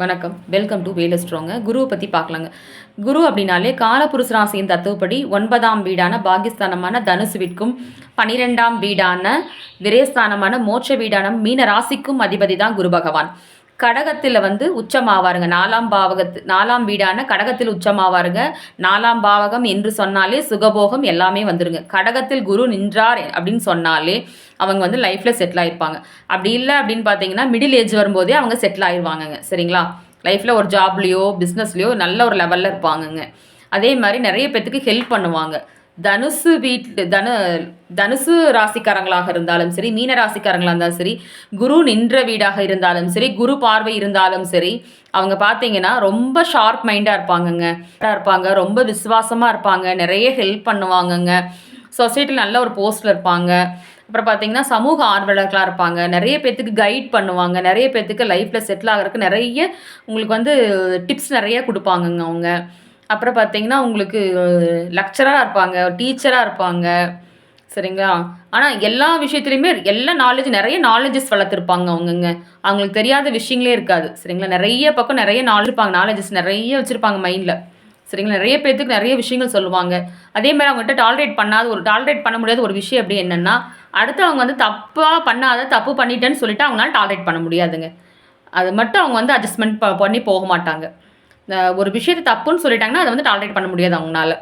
வணக்கம். Welcome to வேல ஸ்ட்ராங்க. குருவை பற்றி பார்க்கலாங்க. குரு அப்படின்னாலே காலபுருஷ ராசியின் தத்துவப்படி 9ஆம் வீடான பாகிஸ்தானமான தனுசுவிற்கும் 12ஆம் வீடான விரயஸ்தானமான மோட்ச வீடான மீன ராசிக்கும் அதிபதி தான் குரு பகவான். கடகத்தில் உச்சமாவாருங்க. 4ஆம் வீடான கடகத்தில் உச்சமாவாருங்க. 4ஆம் பாவகம் என்று சொன்னாலே சுகபோகம் எல்லாமே வந்துருங்க. கடகத்தில் குரு நின்றார் அப்படின்னு சொன்னாலே அவங்க லைஃப்பில் செட்டில் ஆகிருப்பாங்க. அப்படி இல்லை அப்படின்னு பார்த்தீங்கன்னா மிடில் ஏஜ் வரும்போதே அவங்க செட்டில் ஆகிடுவாங்கங்க. சரிங்களா? லைஃப்பில் ஒரு ஜாப்லேயோ பிஸ்னஸ்லேயோ நல்ல ஒரு லெவலில் இருப்பாங்கங்க. அதே மாதிரி நிறைய பேத்துக்கு ஹெல்ப் பண்ணுவாங்க. தனுசு ராசிக்காரங்களாக இருந்தாலும் சரி, மீன ராசிக்காரங்களாக இருந்தாலும் சரி, குரு நின்ற வீடாக இருந்தாலும் சரி, குரு பார்வை இருந்தாலும் சரி, அவங்க பார்த்தீங்கன்னா ரொம்ப ஷார்ப் மைண்டாக இருப்பாங்க, ரொம்ப விசுவாசமாக இருப்பாங்க, நிறைய ஹெல்ப் பண்ணுவாங்கங்க. சொசைட்டியில் நல்ல ஒரு போஸ்ட்டில் இருப்பாங்க. அப்புறம் பார்த்தீங்கன்னா சமூக ஆர்வலர்களாக இருப்பாங்க, நிறைய பேர்த்துக்கு கைட் பண்ணுவாங்க, நிறைய பேர்த்துக்கு லைஃப்பில் செட்டில் ஆகிறதுக்கு நிறைய உங்களுக்கு டிப்ஸ் நிறைய கொடுப்பாங்கங்க அவங்க. அப்புறம் பார்த்தீங்கன்னா உங்களுக்கு லெக்சராக இருப்பாங்க, டீச்சராக இருப்பாங்க. சரிங்களா? ஆனால் எல்லா விஷயத்துலையுமே எல்லா நிறைய நாலேஜஸ் வளர்த்துருப்பாங்க அவங்கங்க. அவங்களுக்கு தெரியாத விஷயங்களே இருக்காது. சரிங்களா? நிறைய பக்கம் நிறைய நாலேஜஸ் நிறைய வச்சுருப்பாங்க மைண்டில். சரிங்களா? நிறைய பேர்த்துக்கு நிறைய விஷயங்கள் சொல்லுவாங்க. அதே மாதிரி அவங்ககிட்ட டாலரேட் பண்ண முடியாத ஒரு விஷயம் எப்படி என்னென்னா, அடுத்து அவங்க தப்பு பண்ணிட்டேன்னு சொல்லிட்டு அவங்களால டாலரேட் பண்ண முடியாதுங்க. அது மட்டும் அவங்க அட்ஜஸ்ட்மெண்ட் பண்ணி போக மாட்டாங்க. ஒரு விஷயத்தை தப்புன்னு சொல்லிட்டாங்கன்னா அதை டாலரேட் பண்ண முடியாது அவங்களால.